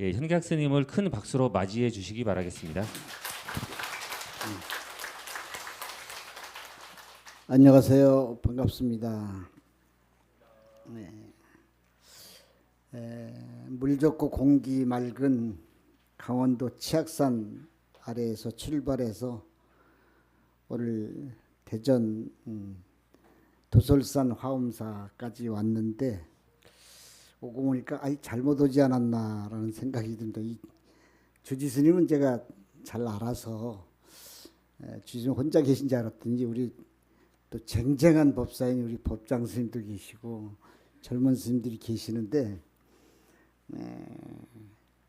예, 현객 스님을 큰 박수로 맞이해 주시기 바라겠습니다. 안녕하세요. 반갑습니다. 네. 물 좋고 공기 맑은 강원도 치악산 아래에서 출발해서 오늘 대전 도솔산 화엄사까지 왔는데 오고 보니까 잘못 오지 않았나라는 생각이 듭니다. 이 주지스님은 제가 잘 알아서 주지스님 혼자 계신 줄 알았더니 우리 또 쟁쟁한 법사인 우리 법장 스님도 계시고 젊은 스님들이 계시는데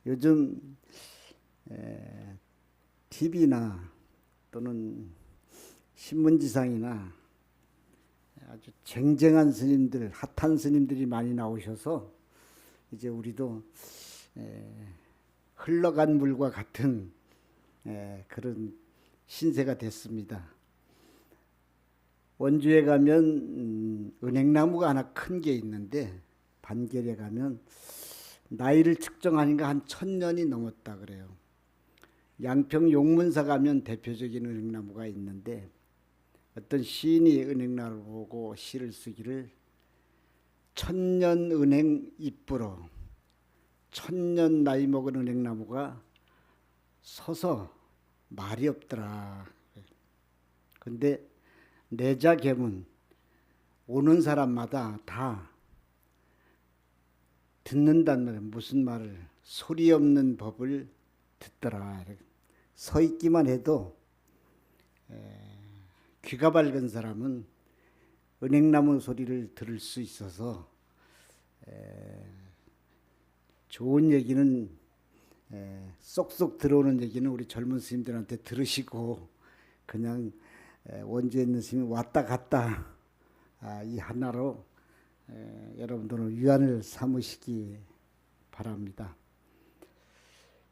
요즘 TV나 또는 신문지상이나 아주 쟁쟁한 스님들, 핫한 스님들이 많이 나오셔서 이제 우리도 흘러간 물과 같은 그런 신세가 됐습니다. 원주에 가면 은행나무가 하나 큰 게 있는데 반결에 가면 나이를 측정하니까 한 1000년이 넘었다 그래요. 양평 용문사 가면 대표적인 은행나무가 있는데 어떤 시인이 은행나무를 보고 시를 쓰기를 1000년 은행 잎부러 1000년 나이 먹은 은행나무가 서서 말이 없더라. 근데 내자개문 오는 사람마다 다 듣는다는 말이에요. 무슨 말을 소리 없는 법을 듣더라. 서 있기만 해도 귀가 밝은 사람은 은행나무 소리를 들을 수 있어서 좋은 얘기는 쏙쏙 들어오는 얘기는 우리 젊은 스님들한테 들으시고 그냥 원주에 있는 스님이 왔다 갔다 이 하나로 여러분들은 위안을 삼으시기 바랍니다.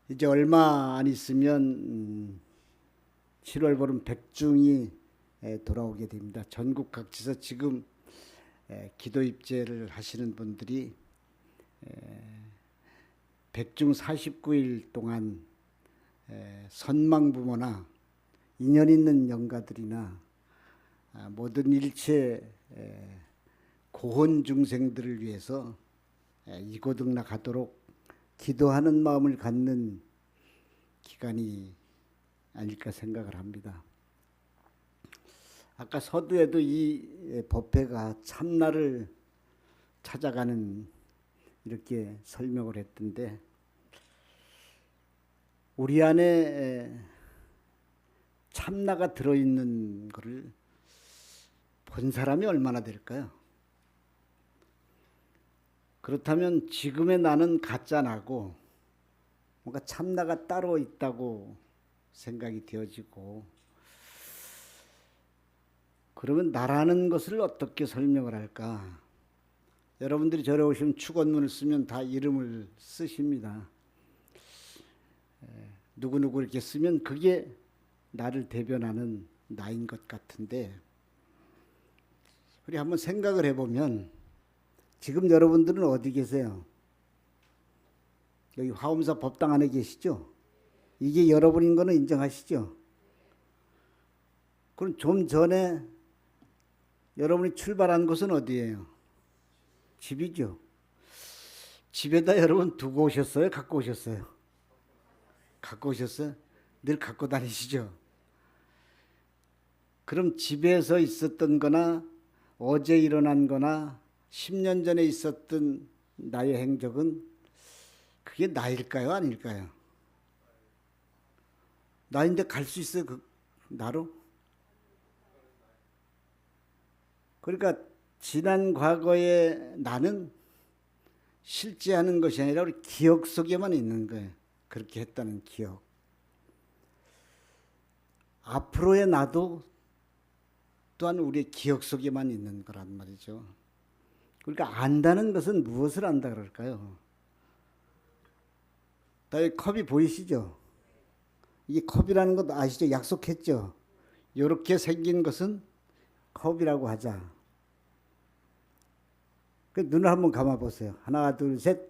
이제 얼마 안 있으면 7월 보름 백중이 돌아오게 됩니다. 전국 각지에서 지금 기도 입제를 하시는 분들이 백중 49일 동안 선망부모나 인연 있는 영가들이나 모든 일체 고혼 중생들을 위해서 이고등락하도록 기도하는 마음을 갖는 기간이 아닐까 생각을 합니다. 아까 서두에도 이 법회가 참나를 찾아가는 이렇게 설명을 했던데 우리 안에 참나가 들어있는 것을 본 사람이 얼마나 될까요? 그렇다면 지금의 나는 가짜 나고 뭔가 참나가 따로 있다고 생각이 되어지고 그러면 나라는 것을 어떻게 설명을 할까? 여러분들이 절에 오시면 축원문을 쓰면 다 이름을 쓰십니다. 누구누구 이렇게 쓰면 그게 나를 대변하는 나인 것 같은데 우리 한번 생각을 해보면 지금 여러분들은 어디 계세요? 여기 화엄사 법당 안에 계시죠? 이게 여러분인 거는 인정하시죠? 그럼 좀 전에 여러분이 출발한 곳은 어디예요? 집이죠. 집에다 여러분 두고 오셨어요? 갖고 오셨어요? 갖고 오셨어요? 늘 갖고 다니시죠? 그럼 집에서 있었던 거나 어제 일어난 거나 10년 전에 있었던 나의 행적은 그게 나일까요? 아닐까요? 나인데 갈 수 있어요? 나로? 그러니까 지난 과거의 나는 실제하는 것이 아니라 우리 기억 속에만 있는 거예요. 그렇게 했다는 기억. 앞으로의 나도 또한 우리의 기억 속에만 있는 거란 말이죠. 그러니까 안다는 것은 무엇을 안다 그럴까요? 다 여기 컵이 보이시죠? 이게 컵이라는 것도 아시죠? 약속했죠? 이렇게 생긴 것은 컵이라고 하자. 그 눈을 한번 감아 보세요. 하나, 둘, 셋.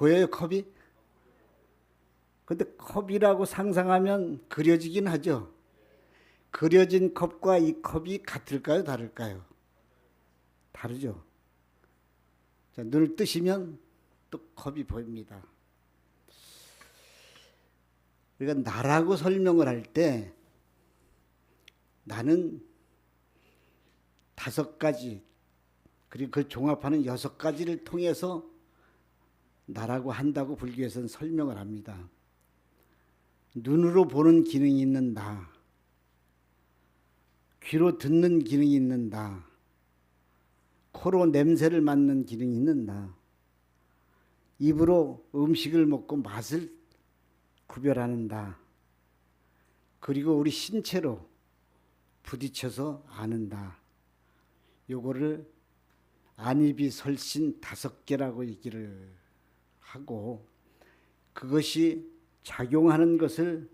보여요, 컵이? 근데 컵이라고 상상하면 그려지긴 하죠. 그려진 컵과 이 컵이 같을까요, 다를까요? 다르죠. 자, 눈을 뜨시면 또 컵이 보입니다. 그러니까 나라고 설명을 할 때 나는 5가지 그리고 그걸 종합하는 6가지를 통해서 나라고 한다고 불교에서는 설명을 합니다. 눈으로 보는 기능이 있는 나, 귀로 듣는 기능이 있는 나, 코로 냄새를 맡는 기능이 있는 나, 입으로 음식을 먹고 맛을 구별하는 나, 그리고 우리 신체로 부딪혀서 아는 나. 요거를 안이비설신 5개라고 얘기를 하고, 그것이 작용하는 것을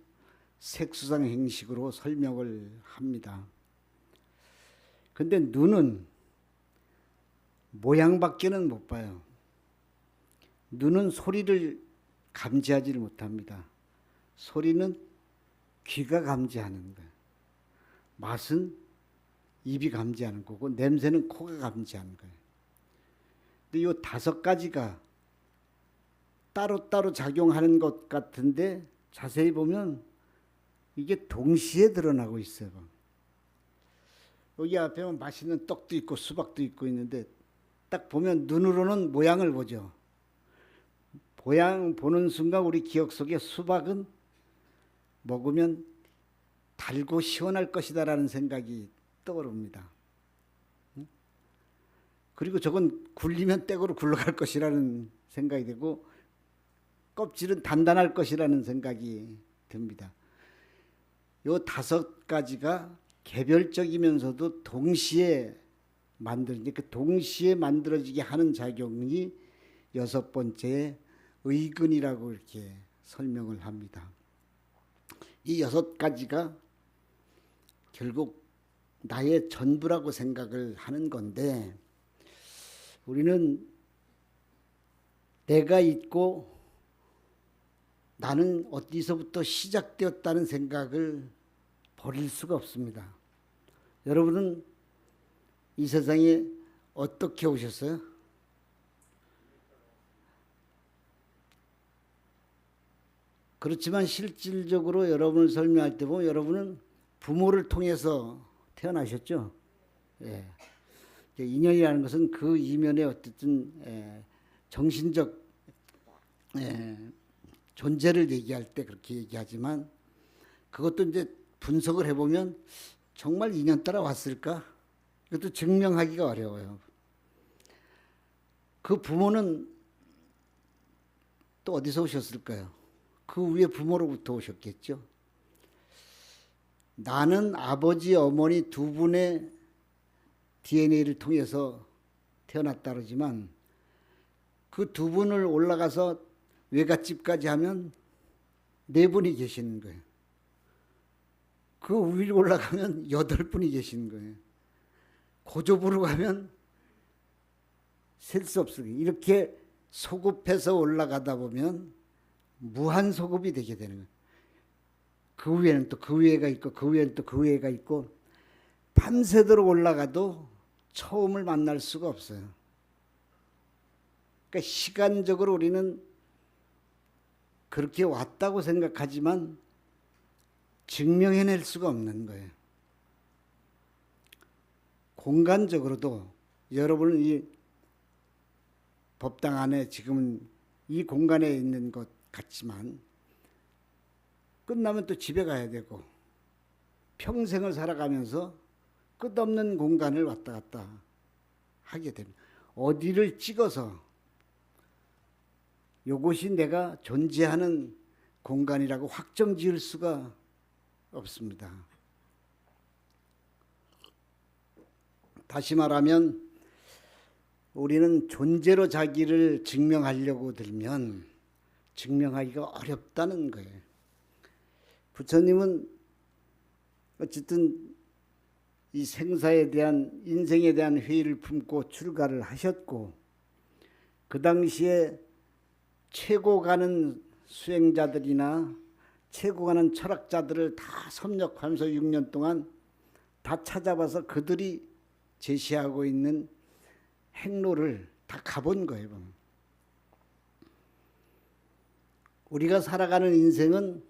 색수상 행식으로 설명을 합니다. 근데 눈은 모양밖에는 못 봐요. 눈은 소리를 감지하지를 못합니다. 소리는 귀가 감지하는 거예요. 맛은 입이 감지하는 거고, 냄새는 코가 감지하는 거예요. 근데 이 5가지가 따로따로 작용하는 것 같은데 자세히 보면 이게 동시에 드러나고 있어요. 여기 앞에 보면 맛있는 떡도 있고 수박도 있고 있는데 딱 보면 눈으로는 모양을 보죠. 모양 보는 순간 우리 기억 속에 수박은 먹으면 달고 시원할 것이다라는 생각이 떠오릅니다. 그리고 저건 굴리면 떼고로 굴러갈 것이라는 생각이 되고, 껍질은 단단할 것이라는 생각이 듭니다. 요 5가지가 개별적이면서도 동시에 그 동시에 만들어지게 하는 작용이 6번째 의근이라고 이렇게 설명을 합니다. 이 6가지가 결국 나의 전부라고 생각을 하는 건데, 우리는 내가 있고 나는 어디서부터 시작되었다는 생각을 버릴 수가 없습니다. 여러분은 이 세상에 어떻게 오셨어요? 그렇지만 실질적으로 여러분을 설명할 때 보면 여러분은 부모를 통해서 태어나셨죠. 예. 인연이라는 것은 그 이면에 어쨌든 정신적 존재를 얘기할 때 그렇게 얘기하지만, 그것도 이제 분석을 해보면 정말 인연 따라 왔을까? 이것도 증명하기가 어려워요. 그 부모는 또 어디서 오셨을까요? 그 위에 부모로부터 오셨겠죠. 나는 아버지, 어머니 2분의 DNA를 통해서 태어났다 그러지만 그 2분을 올라가서 외갓집까지 하면 4분이 계시는 거예요. 그 위로 올라가면 8분이 계시는 거예요. 고조부로 가면 셀 수 없어요. 이렇게 소급해서 올라가다 보면 무한 소급이 되게 되는 거예요. 그 위에는 또 그 위에가 있고 그 위에는 또 그 위에가 있고, 밤새도록 올라가도 처음을 만날 수가 없어요. 그러니까 시간적으로 우리는 그렇게 왔다고 생각하지만 증명해낼 수가 없는 거예요. 공간적으로도 여러분은 이 법당 안에 지금은 이 공간에 있는 것 같지만 끝나면 또 집에 가야 되고, 평생을 살아가면서 끝없는 공간을 왔다 갔다 하게 됩니다. 어디를 찍어서 이것이 내가 존재하는 공간이라고 확정 지을 수가 없습니다. 다시 말하면 우리는 존재로 자기를 증명하려고 들면 증명하기가 어렵다는 거예요. 부처님은 어쨌든 이 생사에 대한, 인생에 대한 회의를 품고 출가를 하셨고, 그 당시에 최고 가는 수행자들이나 최고 가는 철학자들을 다 섭렵하면서 6년 동안 다 찾아봐서 그들이 제시하고 있는 행로를 다 가본 거예요. 우리가 살아가는 인생은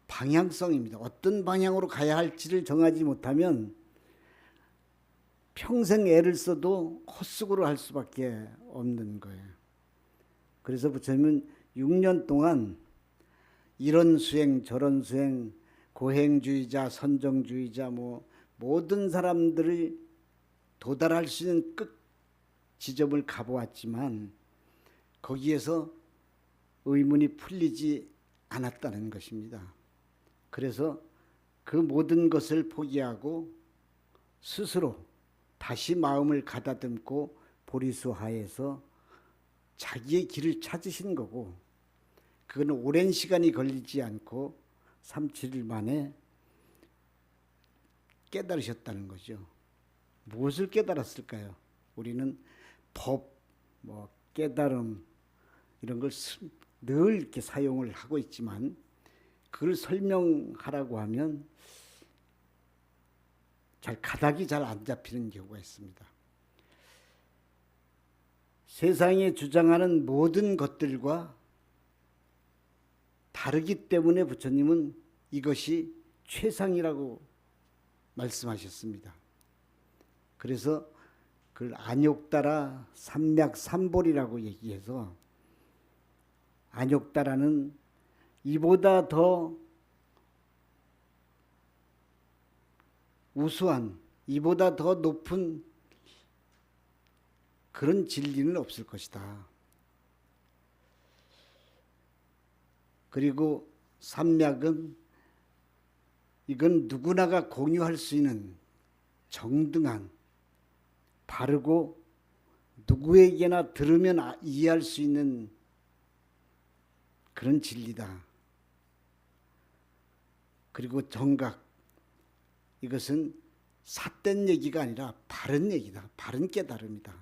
방향성입니다. 어떤 방향으로 가야 할지를 정하지 못하면 평생 애를 써도 헛수고를 할 수밖에 없는 거예요. 그래서 부처님은 6년 동안 이런 수행 저런 수행, 고행주의자 선정주의자 모든 사람들을 도달할 수 있는 끝 지점을 가보았지만 거기에서 의문이 풀리지 않았다는 것입니다. 그래서 그 모든 것을 포기하고 스스로 다시 마음을 가다듬고 보리수하에서 자기의 길을 찾으신 거고, 그건 오랜 시간이 걸리지 않고 3, 7일 만에 깨달으셨다는 거죠. 무엇을 깨달았을까요? 우리는 법, 깨달음 이런 걸 늘 이렇게 사용을 하고 있지만 그걸 설명하라고 하면 가닥이 잘 안 잡히는 경우가 있습니다. 세상에 주장하는 모든 것들과 다르기 때문에 부처님은 이것이 최상이라고 말씀하셨습니다. 그래서 그걸 안욕다라 삼맥삼볼이라고 얘기해서, 안욕다라는 이보다 더 우수한, 이보다 더 높은 그런 진리는 없을 것이다. 그리고 삼맥은 이건 누구나가 공유할 수 있는 정등한, 바르고 누구에게나 들으면 이해할 수 있는 그런 진리다. 그리고 정각, 이것은 삿된 얘기가 아니라 바른 얘기다. 바른 깨달음이다.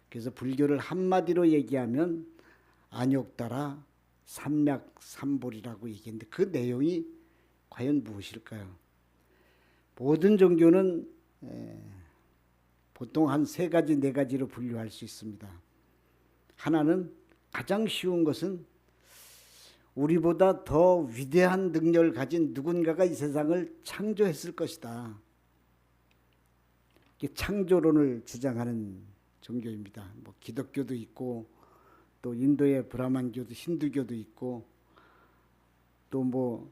그래서 불교를 한마디로 얘기하면 안욕다라 삼맥삼볼이라고 얘기했는데 그 내용이 과연 무엇일까요? 모든 종교는 보통 한 3가지, 4가지로 분류할 수 있습니다. 하나는, 가장 쉬운 것은 우리보다 더 위대한 능력을 가진 누군가가 이 세상을 창조했을 것이다. 이게 창조론을 주장하는 종교입니다. 기독교도 있고, 또 인도의 브라만교도, 힌두교도 있고, 또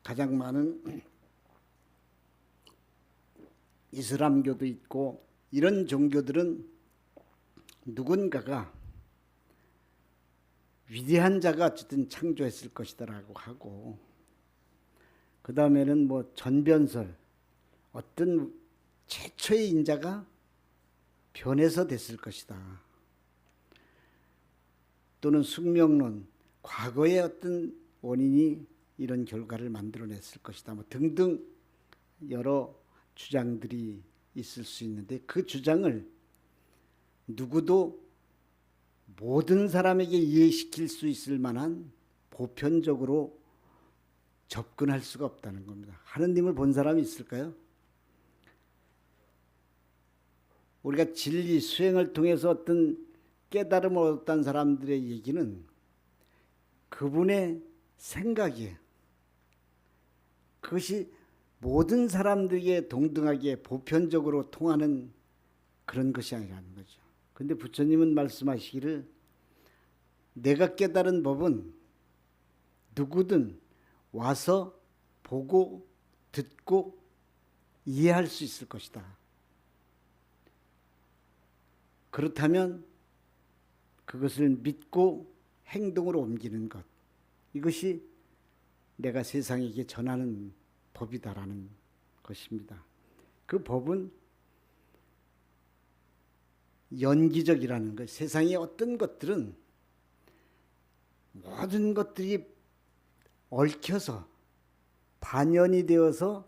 가장 많은 이슬람교도 있고, 이런 종교들은 누군가가 위대한 자가 어쨌든 창조했을 것이다라고 하고, 그 다음에는 전변설, 어떤 최초의 인자가 변해서 됐을 것이다. 또는 숙명론, 과거의 어떤 원인이 이런 결과를 만들어냈을 것이다. 등등 여러 주장들이 있을 수 있는데, 그 주장을 누구도 모든 사람에게 이해시킬 수 있을 만한 보편적으로 접근할 수가 없다는 겁니다. 하느님을 본 사람이 있을까요? 우리가 진리 수행을 통해서 어떤 깨달음을 얻었다는 사람들의 얘기는 그분의 생각이에요. 그것이 모든 사람들에게 동등하게 보편적으로 통하는 그런 것이 아니라는 거죠. 그런데 부처님은 말씀하시기를, 내가 깨달은 법은 누구든 와서 보고 듣고 이해할 수 있을 것이다. 그렇다면 그것을 믿고 행동으로 옮기는 것, 이것이 내가 세상에게 전하는 법이다라는 것입니다. 그 법은 연기적이라는 것. 세상의 어떤 것들은 모든 것들이 얽혀서 반연이 되어서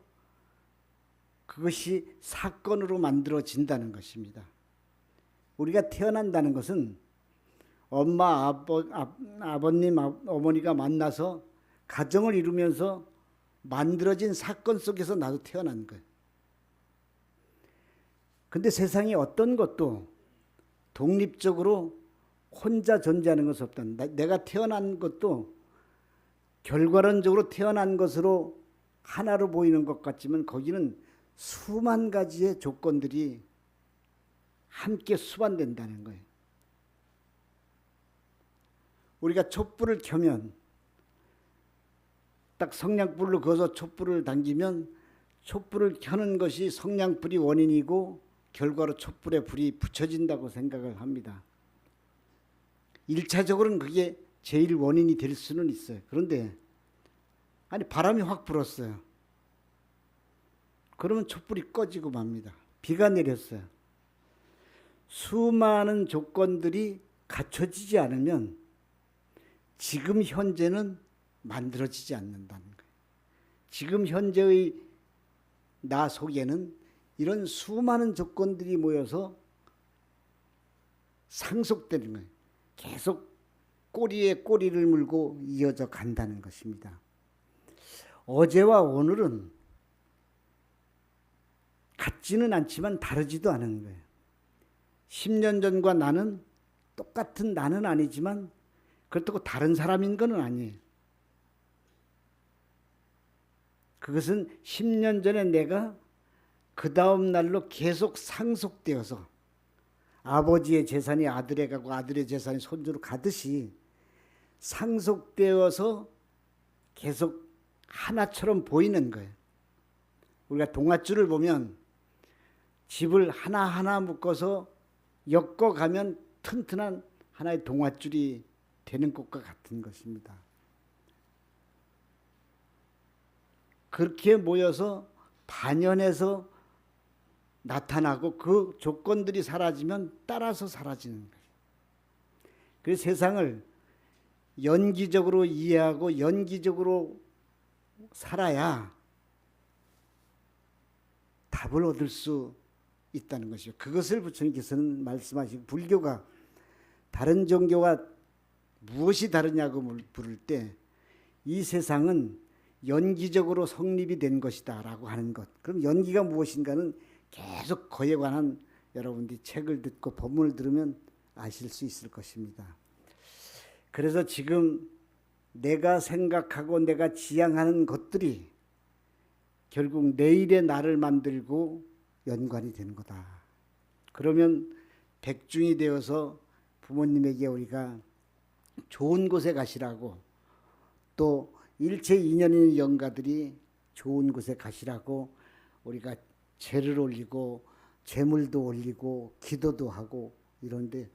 그것이 사건으로 만들어진다는 것입니다. 우리가 태어난다는 것은 엄마, 아버님, 어머니가 만나서 가정을 이루면서 만들어진 사건 속에서 나도 태어난 거예요. 근데 세상에 어떤 것도 독립적으로 혼자 존재하는 것은 없다. 내가 태어난 것도 결과론적으로 태어난 것으로 하나로 보이는 것 같지만 거기는 수만 가지의 조건들이 함께 수반된다는 거예요. 우리가 촛불을 켜면 딱 성냥불로 그어서 촛불을 당기면 촛불을 켜는 것이 성냥불이 원인이고 결과로 촛불에 불이 붙여진다고 생각을 합니다. 1차적으로는 그게 제일 원인이 될 수는 있어요. 그런데 아니 바람이 확 불었어요. 그러면 촛불이 꺼지고 맙니다. 비가 내렸어요. 수많은 조건들이 갖춰지지 않으면 지금 현재는 만들어지지 않는다는 거예요. 지금 현재의 나 속에는 이런 수많은 조건들이 모여서 상속되는 거예요. 계속 꼬리에 꼬리를 물고 이어져 간다는 것입니다. 어제와 오늘은 같지는 않지만 다르지도 않은 거예요. 10년 전과 나는 똑같은 나는 아니지만 그렇다고 다른 사람인 건 아니에요. 그것은 10년 전에 내가 그 다음 날로 계속 상속되어서 아버지의 재산이 아들에 가고 아들의 재산이 손주로 가듯이 상속되어서 계속 하나처럼 보이는 거예요. 우리가 동아줄을 보면 집을 하나하나 묶어서 엮어가면 튼튼한 하나의 동아줄이 되는 것과 같은 것입니다. 그렇게 모여서 반연해서 나타나고 그 조건들이 사라지면 따라서 사라지는 거예요. 그래서 세상을 연기적으로 이해하고 연기적으로 살아야 답을 얻을 수 있다는 것이요. 그것을 부처님께서는 말씀하시고 불교가 다른 종교와 무엇이 다르냐고 물을 때 이 세상은 연기적으로 성립이 된 것이다 라고 하는 것. 그럼 연기가 무엇인가는 계속 그에 관한 여러분들이 책을 듣고 법문을 들으면 아실 수 있을 것입니다. 그래서 지금 내가 생각하고 내가 지향하는 것들이 결국 내일의 나를 만들고 연관이 되는 거다. 그러면 백중이 되어서 부모님에게 우리가 좋은 곳에 가시라고 또 일체 인연인 영가들이 좋은 곳에 가시라고 우리가 제를 올리고 제물도 올리고 기도도 하고 이런데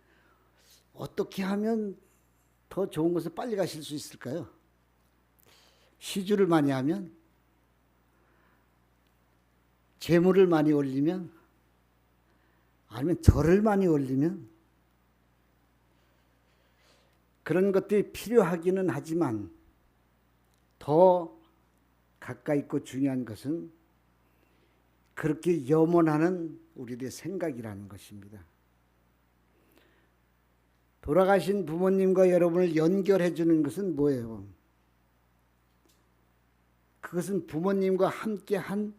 어떻게 하면 더 좋은 곳에 빨리 가실 수 있을까요? 시주를 많이 하면? 제물을 많이 올리면? 아니면 절을 많이 올리면? 그런 것들이 필요하기는 하지만 더 가까이 있고 중요한 것은 그렇게 염원하는 우리들의 생각이라는 것입니다. 돌아가신 부모님과 여러분을 연결해 주는 것은 뭐예요? 그것은 부모님과 함께 한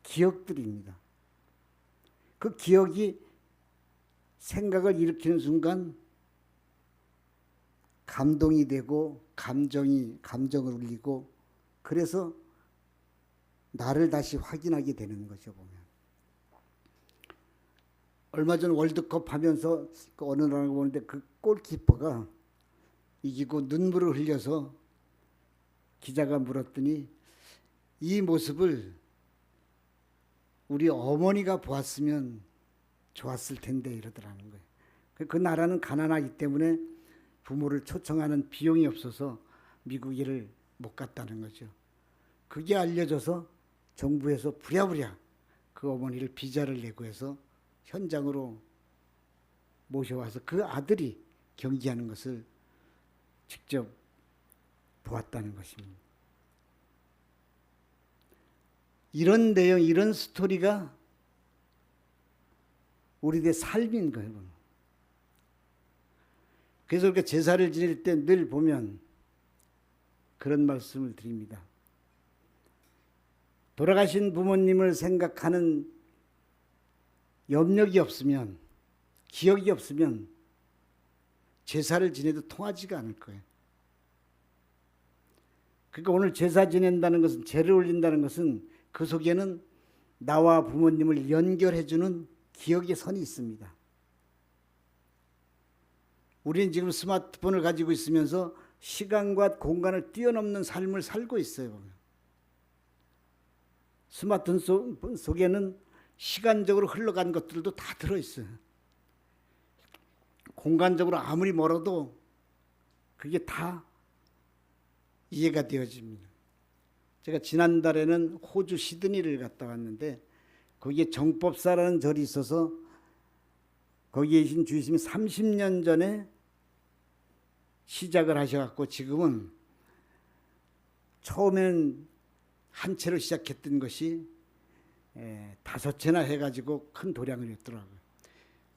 기억들입니다. 그 기억이 생각을 일으키는 순간 감동이 되고 감정을 울리고 그래서 나를 다시 확인하게 되는 거죠. 보면 얼마 전 월드컵 하면서 그 어느 나라 보는데 그 골키퍼가 이기고 눈물을 흘려서 기자가 물었더니 이 모습을 우리 어머니가 보았으면 좋았을 텐데 이러더라는 거예요. 그 나라는 가난하기 때문에 부모를 초청하는 비용이 없어서 미국에를 못 갔다는 거죠. 그게 알려져서 정부에서 부랴부랴 그 어머니를 비자를 내고 해서 현장으로 모셔와서 그 아들이 경기하는 것을 직접 보았다는 것입니다. 이런 내용, 이런 스토리가 우리들의 삶인 거예요. 그래서 이렇게 제사를 지낼 때 늘 보면 그런 말씀을 드립니다. 돌아가신 부모님을 생각하는 염력이 없으면, 기억이 없으면 제사를 지내도 통하지가 않을 거예요. 그러니까 오늘 제사 지낸다는 것은, 제를 올린다는 것은 그 속에는 나와 부모님을 연결해주는 기억의 선이 있습니다. 우리는 지금 스마트폰을 가지고 있으면서 시간과 공간을 뛰어넘는 삶을 살고 있어요. 스마트폰 속에는 시간적으로 흘러간 것들도 다 들어있어요. 공간적으로 아무리 멀어도 그게 다 이해가 되어집니다. 제가 지난달에는 호주 시드니를 갔다 왔는데 거기에 정법사라는 절이 있어서 거기에 계신 주이스님이 30년 전에 시작을 하셔갖고 지금은 처음에는 한 채로 시작했던 것이 5채나 해가지고 큰 도량을 했더라고요.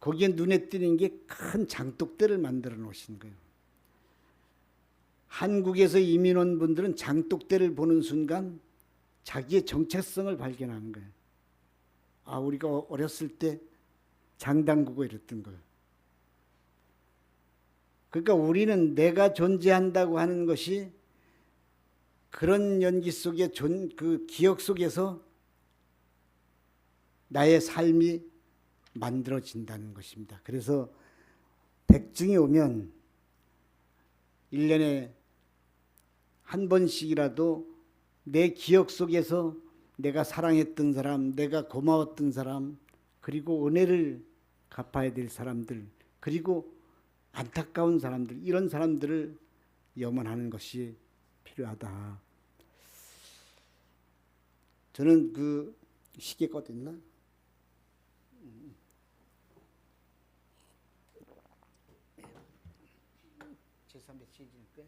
거기에 눈에 띄는 게 큰 장독대를 만들어 놓으신 거예요. 한국에서 이민 온 분들은 장독대를 보는 순간 자기의 정체성을 발견하는 거예요. 아, 우리가 어렸을 때 장담그고 이랬던 거예요. 그러니까 우리는 내가 존재한다고 하는 것이 그런 연기 속에 그 기억 속에서 나의 삶이 만들어진다는 것입니다. 그래서 백증이 오면 1년에 한 번씩이라도 내 기억 속에서 내가 사랑했던 사람, 내가 고마웠던 사람, 그리고 은혜를 갚아야 될 사람들, 그리고 안타까운 사람들, 이런 사람들을 염원하는 것이 필요하다. 저는 그 시계가 어디 있나? 제사 며칠일까?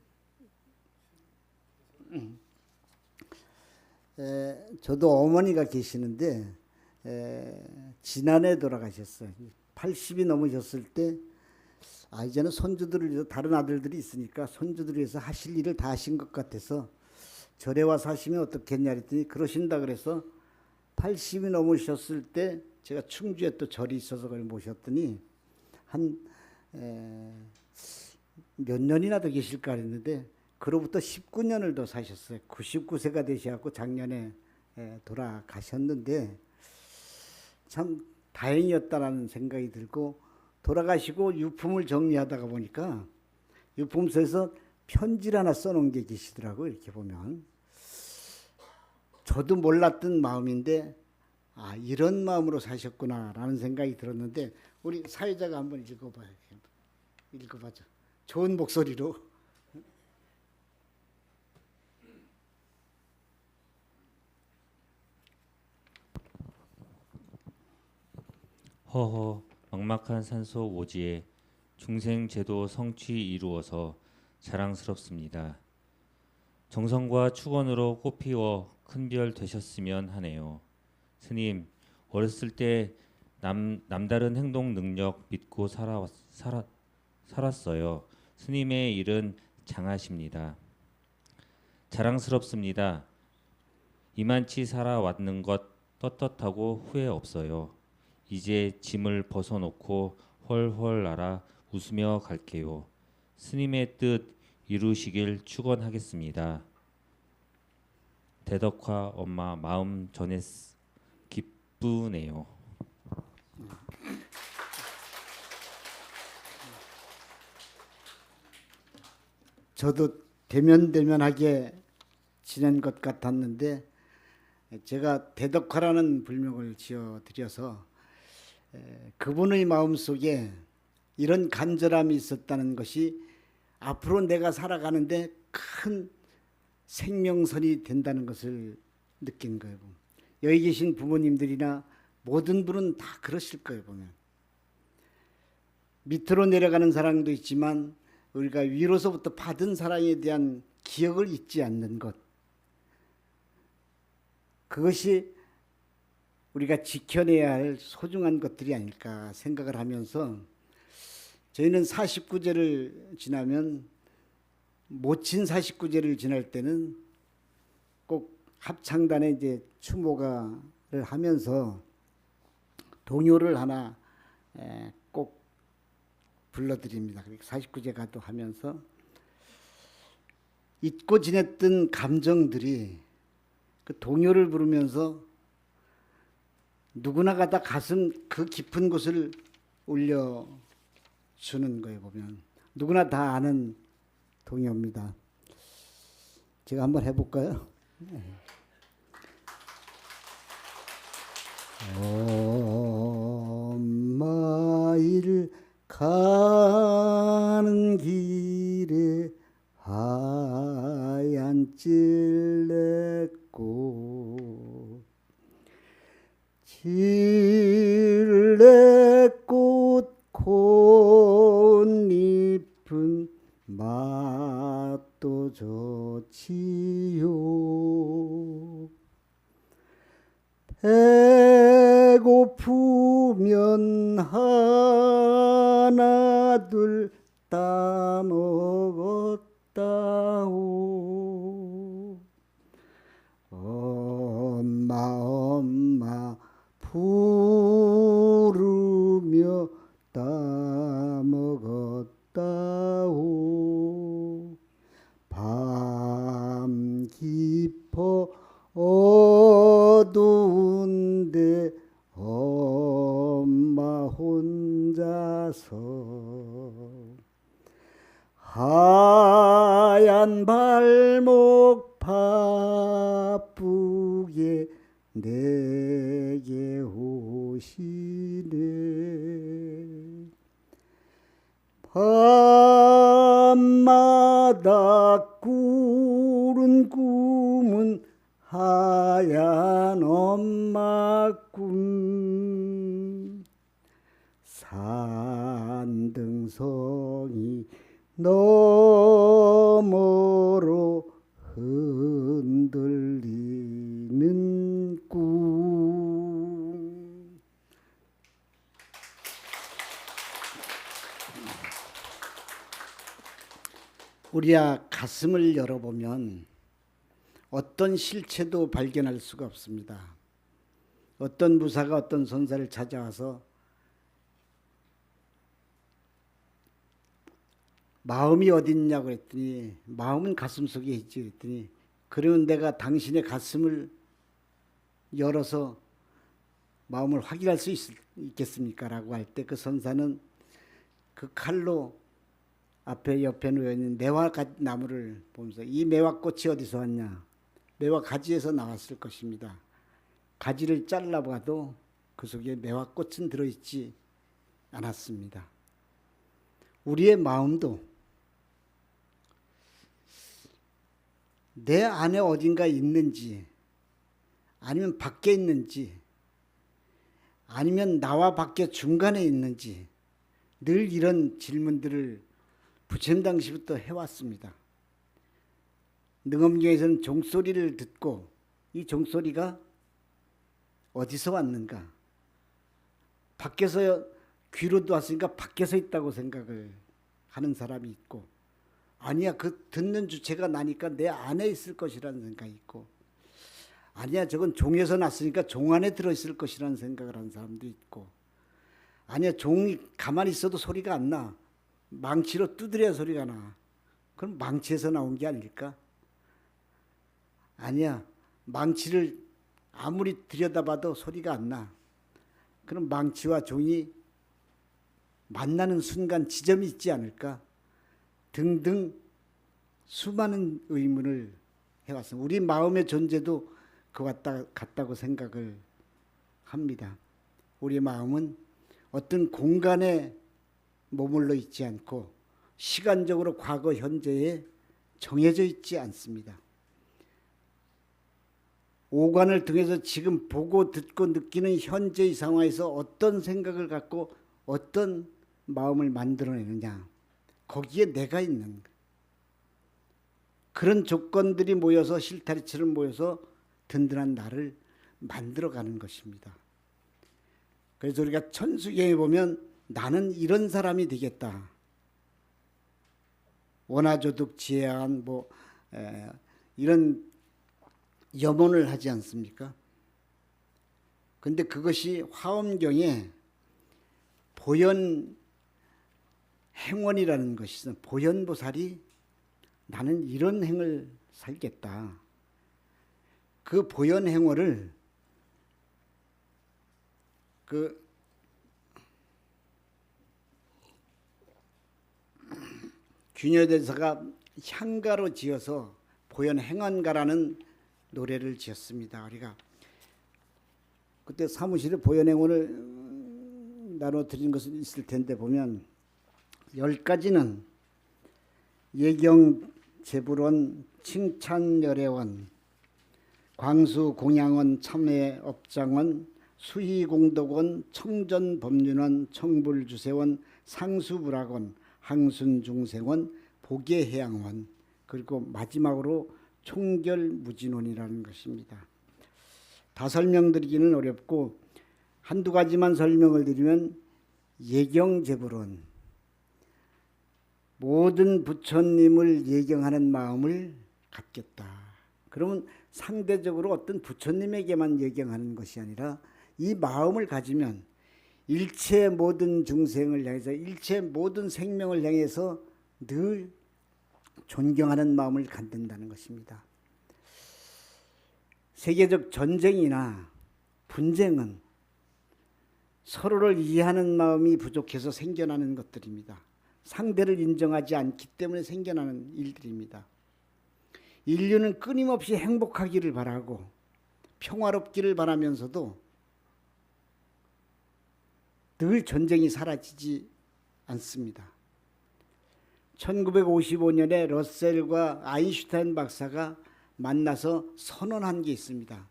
저도 어머니가 계시는데 지난해 돌아가셨어요. 80이 넘으셨을 때 이제는 손주들을 위해서, 다른 아들들이 있으니까 손주들을 위해서 하실 일을 다 하신 것 같아서 절에 와서 하시면 어떻겠냐 했더니 그러신다 그래서 80이 넘으셨을 때 제가 충주에 또 절이 있어서 그걸 모셨더니 한 몇 년이나 더 계실까 했는데 그로부터 19년을 더 사셨어요. 99세가 되셔갖고 작년에 돌아가셨는데 참 다행이었다라는 생각이 들고, 돌아가시고 유품을 정리하다가 보니까 유품소에서 편지를 하나 써놓은 게 계시더라고요. 이렇게 보면 저도 몰랐던 마음인데 이런 마음으로 사셨구나라는 생각이 들었는데 우리 사회자가 한번 읽어봐요. 읽어봐죠. 좋은 목소리로. 허허 막막한 산속 오지에 중생 제도 성취 이루어서 자랑스럽습니다. 정성과 축원으로 꽃피워 큰 별 되셨으면 하네요. 스님, 어렸을 때 남다른 행동 능력 믿고 살았어요. 스님의 일은 장하십니다. 자랑스럽습니다. 이만치 살아왔는 것 떳떳하고 후회 없어요. 이제 짐을 벗어놓고 훨훨 날아 웃으며 갈게요. 스님의 뜻 이루시길 축원하겠습니다. 대덕화 엄마 마음 전해 기쁘네요. 저도 대면대면하게 지낸 것 같았는데 제가 대덕화라는 불명을 지어드려서 그분의 마음속에 이런 간절함이 있었다는 것이 앞으로 내가 살아가는데 큰 생명선이 된다는 것을 느낀 거예요. 여기 계신 부모님들이나 모든 분은 다 그러실 거예요. 보면 밑으로 내려가는 사랑도 있지만 우리가 위로서부터 받은 사랑에 대한 기억을 잊지 않는 것, 그것이 우리가 지켜내야 할 소중한 것들이 아닐까 생각을 하면서 저희는 49제를 지나면 모친 49제를 지날 때는 꼭 합창단에 이제 추모가를 하면서 동요를 하나 꼭 불러드립니다. 49제가도 하면서 잊고 지냈던 감정들이 그 동요를 부르면서 누구나가 다 가슴 그 깊은 곳을 울려 주는 거예요. 보면 누구나 다 아는 동요입니다. 제가 한번 해볼까요? 엄마 일 가는 길에 하얀 찔레꽃 꽃잎은 맛도 좋지요. 배고프면 하나 둘 따먹었다오. 엄마 부르며 따먹었다오. 밤 깊어 어두운데 엄마 혼자서 하얀 발목 바쁘게 내게 오시네. 밤마다 꾸는 꿈은 하얀 엄마 꿈. 산등성이 너머로 흔들리는 꿈. 우리야 가슴을 열어보면 어떤 실체도 발견할 수가 없습니다. 어떤 무사가 어떤 선사를 찾아와서 마음이 어디 있냐고 그랬더니 마음은 가슴 속에 있지 그랬더니 그러면 내가 당신의 가슴을 열어서 마음을 확인할 수 있겠습니까? 라고 할 때 그 선사는 그 칼로 앞에 옆에 놓여있는 매화 나무를 보면서 이 매화꽃이 어디서 왔냐? 매화 가지에서 나왔을 것입니다. 가지를 잘라봐도 그 속에 매화꽃은 들어있지 않았습니다. 우리의 마음도 내 안에 어딘가 있는지 아니면 밖에 있는지 아니면 나와 밖에 중간에 있는지 늘 이런 질문들을 부처님 당시부터 해왔습니다. 능엄경에서는 종소리를 듣고 이 종소리가 어디서 왔는가? 밖에서 귀로 왔으니까 밖에서 있다고 생각을 하는 사람이 있고 아니야 그 듣는 주체가 나니까 내 안에 있을 것이라는 생각이 있고 아니야 저건 종에서 났으니까 종 안에 들어있을 것이라는 생각을 하는 사람도 있고 아니야 종이 가만히 있어도 소리가 안 나. 망치로 두드려야 소리가 나. 그럼 망치에서 나온 게 아닐까? 아니야 망치를 아무리 들여다봐도 소리가 안 나. 그럼 망치와 종이 만나는 순간 지점이 있지 않을까? 등등 수많은 의문을 해왔습니다. 우리 마음의 존재도 그와 같다고 생각을 합니다. 우리 마음은 어떤 공간에 머물러 있지 않고 시간적으로 과거, 현재에 정해져 있지 않습니다. 오관을 통해서 지금 보고 듣고 느끼는 현재의 상황에서 어떤 생각을 갖고 어떤 마음을 만들어내느냐 거기에 내가 있는 그런 조건들이 모여서 실타리처럼 모여서 든든한 나를 만들어가는 것입니다. 그래서 우리가 천수경에 보면 나는 이런 사람이 되겠다. 원하조득 지혜한 이런 염원을 하지 않습니까? 근데 그것이 화엄경에 보현 행원이라는 것이 있어. 보현보살이 나는 이런 행을 살겠다. 그 보현 행원을 균여대사가 향가로 지어서 보현 행원가라는 노래를 지었습니다. 우리가 그때 사무실에 보현 행원을 나눠 드린 것은 있을 텐데 보면 10가지는 예경 제불원 칭찬열애원 광수 공양원 참회업장원 수희공덕원 청전법륜원 청불주세원 상수불학원 항순중생원 보계해양원 그리고 마지막으로 총결무진원이라는 것입니다. 다 설명드리기는 어렵고 한두 가지만 설명을 드리면 예경제불원 모든 부처님을 예경하는 마음을 갖겠다. 그러면 상대적으로 어떤 부처님에게만 예경하는 것이 아니라 이 마음을 가지면 일체 모든 중생을 향해서 일체 모든 생명을 향해서 늘 존경하는 마음을 갖는다는 것입니다. 세계적 전쟁이나 분쟁은 서로를 이해하는 마음이 부족해서 생겨나는 것들입니다. 상대를 인정하지 않기 때문에 생겨나는 일들입니다. 인류는 끊임없이 행복하기를 바라고 평화롭기를 바라면서도 늘 전쟁이 사라지지 않습니다. 1955년에 러셀과 아인슈타인 박사가 만나서 선언한 게 있습니다.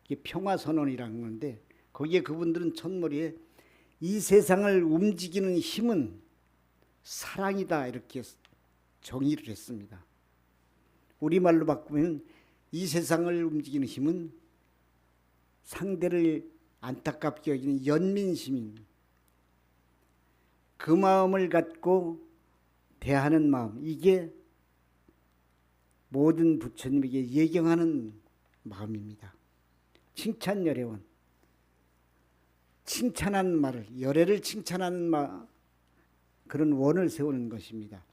이게 평화선언이라는 건데 거기에 그분들은 첫머리에 이 세상을 움직이는 힘은 사랑이다 이렇게 정의를 했습니다. 우리말로 바꾸면 이 세상을 움직이는 힘은 상대를 안타깝게 여기는 연민심인 그 마음을 갖고 대하는 마음, 이게 모든 부처님에게 예경하는 마음입니다. 칭찬열애원, 칭찬하는 말을, 열애를 칭찬하는 그런 원을 세우는 것입니다.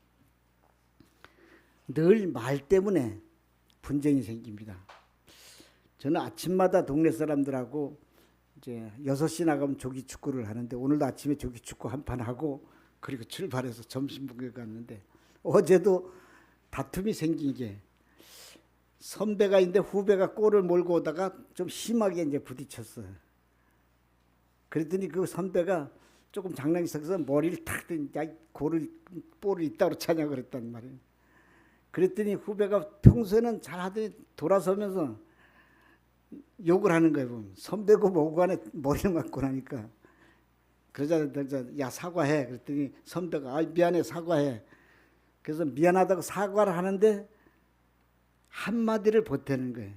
늘 말 때문에 분쟁이 생깁니다. 저는 아침마다 동네 사람들하고 이제 6시 나가면 조기축구를 하는데 오늘도 아침에 조기축구 한 판 하고 그리고 출발해서 점심 먹으러 갔는데 어제도 다툼이 생긴 게 선배가 있는데 후배가 골을 몰고 오다가 좀 심하게 이제 부딪혔어요. 그랬더니 그 선배가 조금 장난이 있어서 머리를 탁 야, 볼을 이따로 차냐 그랬단 말이에요. 그랬더니 후배가 평소에는 잘하더니 돌아서면서 욕을 하는 거예요. 선배고 뭐고 간에 머리를 맞고 나니까. 그러자 야 사과해. 그랬더니 선배가 미안해 사과해. 그래서 미안하다고 사과를 하는데 한마디를 보태는 거예요.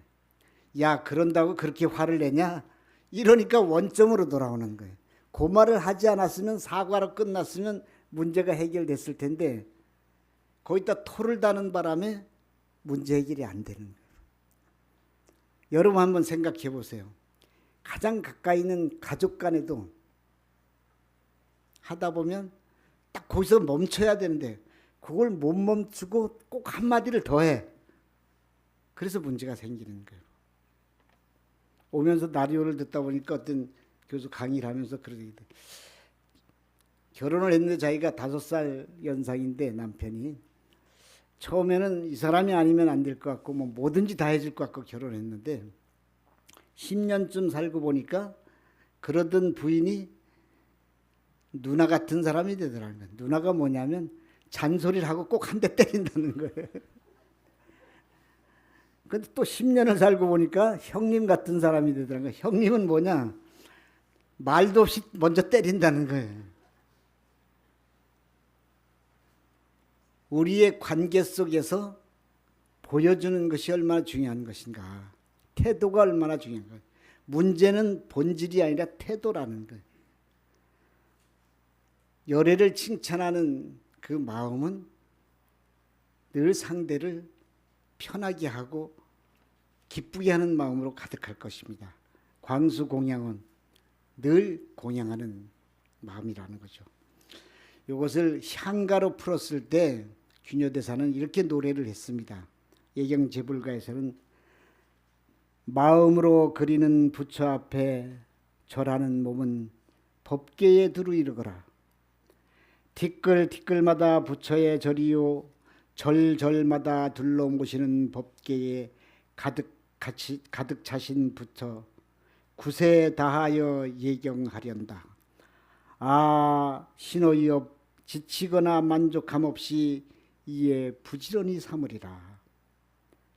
야 그런다고 그렇게 화를 내냐? 이러니까 원점으로 돌아오는 거예요. 그 말을 하지 않았으면 사과로 끝났으면 문제가 해결됐을 텐데 거기다 토를 다는 바람에 문제 해결이 안 되는 거예요. 여러분 한번 생각해 보세요. 가장 가까이 있는 가족 간에도 하다 보면 딱 거기서 멈춰야 되는데 그걸 못 멈추고 꼭 한마디를 더 해. 그래서 문제가 생기는 거예요. 오면서 라디오를 듣다 보니까 어떤 교수 강의를 하면서 그러게 돼. 결혼을 했는데 자기가 5살 연상인데 남편이 처음에는 이 사람이 아니면 안 될 것 같고 뭐 뭐든지 다 해줄 것 같고 결혼했는데 10년쯤 살고 보니까 그러던 부인이 누나 같은 사람이 되더라는 거예요. 누나가 뭐냐면 잔소리를 하고 꼭 한 대 때린다는 거예요. 근데 또 10년을 살고 보니까 형님 같은 사람이 되더라는 거예요. 형님은 뭐냐? 말도 없이 먼저 때린다는 거예요. 우리의 관계 속에서 보여주는 것이 얼마나 중요한 것인가. 태도가 얼마나 중요한 거예요. 문제는 본질이 아니라 태도라는 거예요. 열애를 칭찬하는 그 마음은 늘 상대를 편하게 하고 기쁘게 하는 마음으로 가득할 것입니다. 광수공양은 늘 공양하는 마음이라는 거죠. 이것을 향가로 풀었을 때 균효대사는 이렇게 노래를 했습니다. 예경제불가에서는 마음으로 그리는 부처 앞에 절하는 몸은 법계에 두루 이르거라. 티끌티끌마다 부처의 절이요 절절마다 둘러 모시는 법계에 가득 차신 부처 구세 다하여 예경하련다. 아 신호이업 지치거나 만족함 없이 이에 부지런히 삼으리라.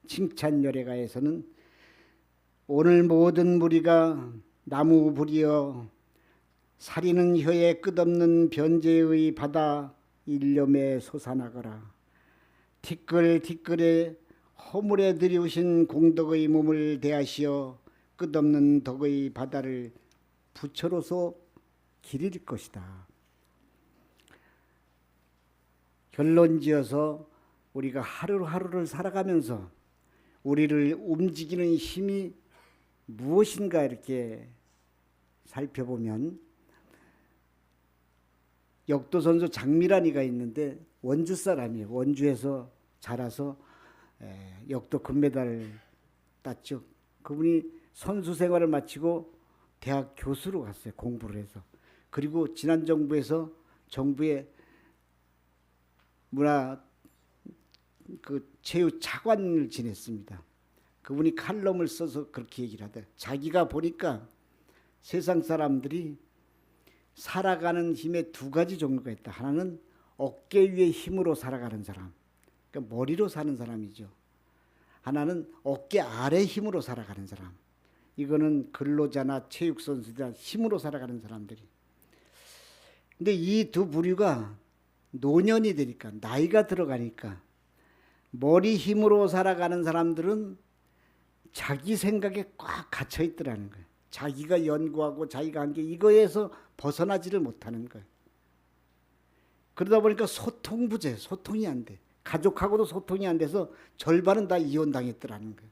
칭찬열애가에서는 오늘 모든 무리가 나무 불이여 사리는 혀에 끝없는 변제의 바다 일념에 솟아나거라. 티끌티끌에 허물에 들이우신 공덕의 몸을 대하시어 끝없는 덕의 바다를 부처로서 기릴 것이다. 결론지어서 우리가 하루하루를 살아가면서 우리를 움직이는 힘이 무엇인가 이렇게 살펴보면 역도선수 장미란이가 있는데 원주 사람이에요. 원주에서 자라서 역도 금메달을 땄죠. 그분이 선수 생활을 마치고 대학 교수로 갔어요. 공부를 해서. 그리고 지난 정부에서 정부의 문화 체육 차관을 지냈습니다. 그분이 칼럼을 써서 그렇게 얘기를 하대. 자기가 보니까 세상 사람들이 살아가는 힘에 두 가지 종류가 있다. 하나는 어깨 위의 힘으로 살아가는 사람, 그러니까 머리로 사는 사람이죠. 하나는 어깨 아래 힘으로 살아가는 사람. 이거는 근로자나 체육 선수들 힘으로 살아가는 사람들이. 근데 이 두 부류가 노년이 되니까 나이가 들어가니까 머리 힘으로 살아가는 사람들은 자기 생각에 꽉 갇혀 있더라는 거예요. 자기가 연구하고 자기가 한 게 이거에서 벗어나지를 못하는 거예요. 그러다 보니까 소통부재, 소통이 안 돼. 가족하고도 소통이 안 돼서 절반은 다 이혼당했더라는 거예요.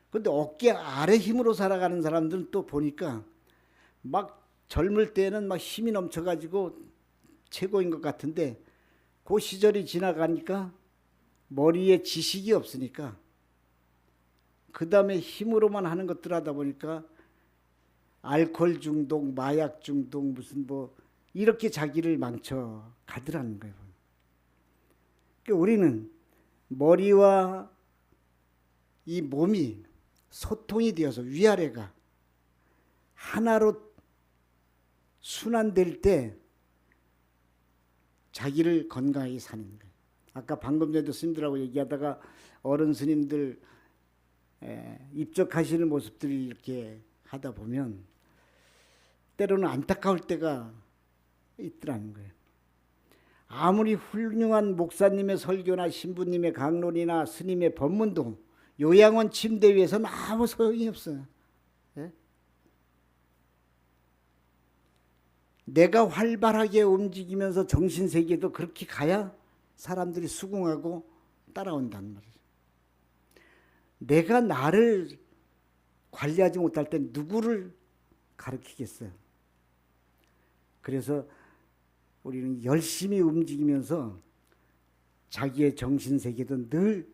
그런데 어깨 아래 힘으로 살아가는 사람들은 또 보니까 막 젊을 때는 막 힘이 넘쳐가지고 최고인 것 같은데 그 시절이 지나가니까 머리에 지식이 없으니까 그 다음에 힘으로만 하는 것들 하다 보니까 알코올 중독, 마약 중독, 무슨 뭐 이렇게 자기를 망쳐 가더라는 거예요. 그러니까 우리는 머리와 이 몸이 소통이 되어서 위아래가 하나로 순환될 때 자기를 건강하게 사는 거예요. 아까 방금 전에도 스님들하고 얘기하다가 어른 스님들 입적하시는 모습들이 이렇게 하다 보면 때로는 안타까울 때가 있더라는 거예요. 아무리 훌륭한 목사님의 설교나 신부님의 강론이나 스님의 법문도 요양원 침대 위에서는 아무 소용이 없어요. 예? 내가 활발하게 움직이면서 정신세계도 그렇게 가야 사람들이 수긍하고 따라온단 말이에요. 내가 나를 관리하지 못할 때 누구를 가르치겠어요? 그래서 우리는 열심히 움직이면서 자기의 정신세계도 늘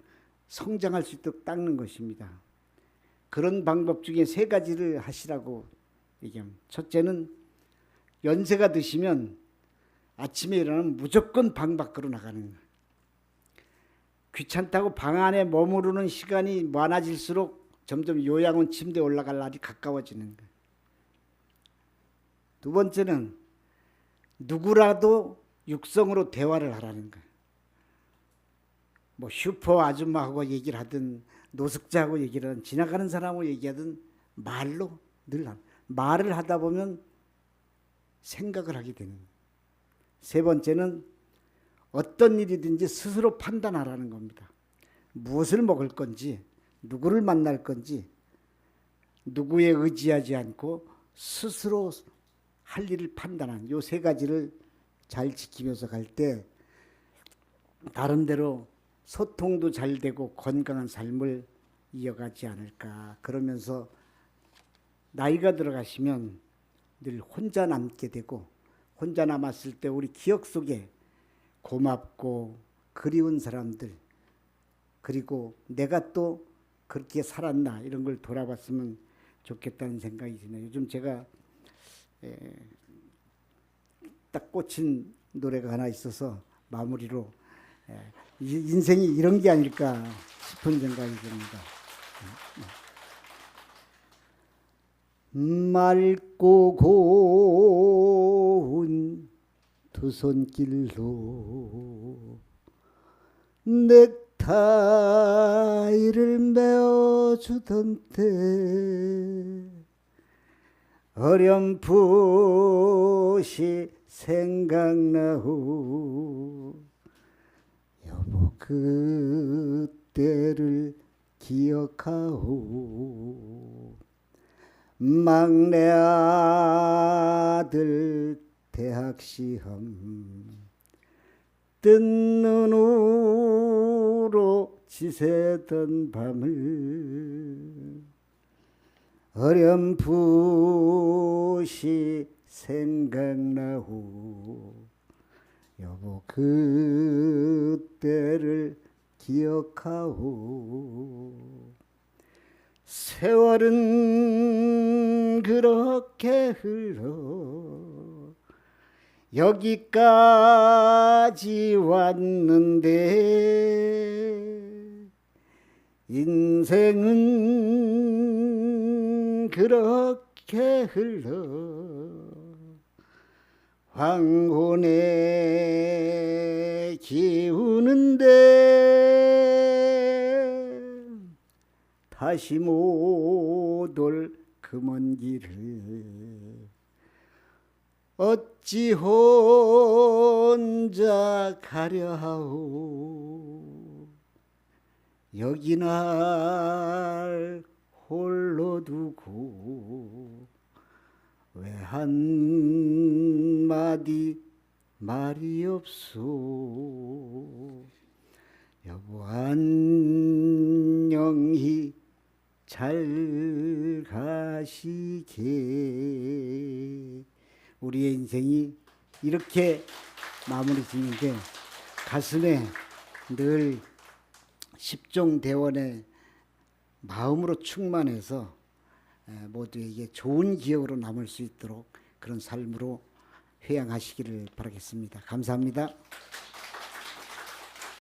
성장할 수 있도록 닦는 것입니다. 그런 방법 중에 세 가지를 하시라고 얘기합니다. 첫째는 연세가 드시면 아침에 일어나면 무조건 방 밖으로 나가는 거예요. 귀찮다고 방 안에 머무르는 시간이 많아질수록 점점 요양원 침대에 올라갈 날이 가까워지는 거예요. 두 번째는 누구라도 육성으로 대화를 하라는 거예요. 뭐 슈퍼 아줌마하고 얘기를 하든 노숙자하고 얘기를 하든 지나가는 사람하고 얘기하든 말로 늘 말을 하다 보면 생각을 하게 되는 거예요. 세 번째는 어떤 일이든지 스스로 판단하라는 겁니다. 무엇을 먹을 건지 누구를 만날 건지 누구에 의지하지 않고 스스로 할 일을 판단하는 요 세 가지를 잘 지키면서 갈 때 나름대로 소통도 잘 되고 건강한 삶을 이어가지 않을까. 그러면서 나이가 들어가시면 늘 혼자 남게 되고, 혼자 남았을 때 우리 기억 속에 고맙고 그리운 사람들, 그리고 내가 또 그렇게 살았나 이런 걸 돌아봤으면 좋겠다는 생각이 드네요. 요즘 제가 딱 꽂힌 노래가 하나 있어서 마무리로 인생이 이런 게 아닐까 싶은 생각이 듭니다. 맑고 고운 두 손길로 넥타이를 메어주던 때 어렴풋이 생각나오. 여보 그때를 기억하오. 막내 아들 대학 시험 뜬 눈으로 지새던 밤을 어렴풋이 생각나오. 여보 그때를 기억하오. 세월은 그렇게 흘러 여기까지 왔는데 인생은 그렇게 흘러 황혼에 기우는데 다시 못 올 그 먼 길을 어찌 혼자 가려 하오. 여기 날 홀로 두고 왜 한마디 말이 없소. 여보 안녕히 잘 가시게. 우리의 인생이 이렇게 마무리 짓는데 가슴에 늘 십종대원의 마음으로 충만해서 모두에게 좋은 기억으로 남을 수 있도록 그런 삶으로 회양하시기를 바라겠습니다. 감사합니다.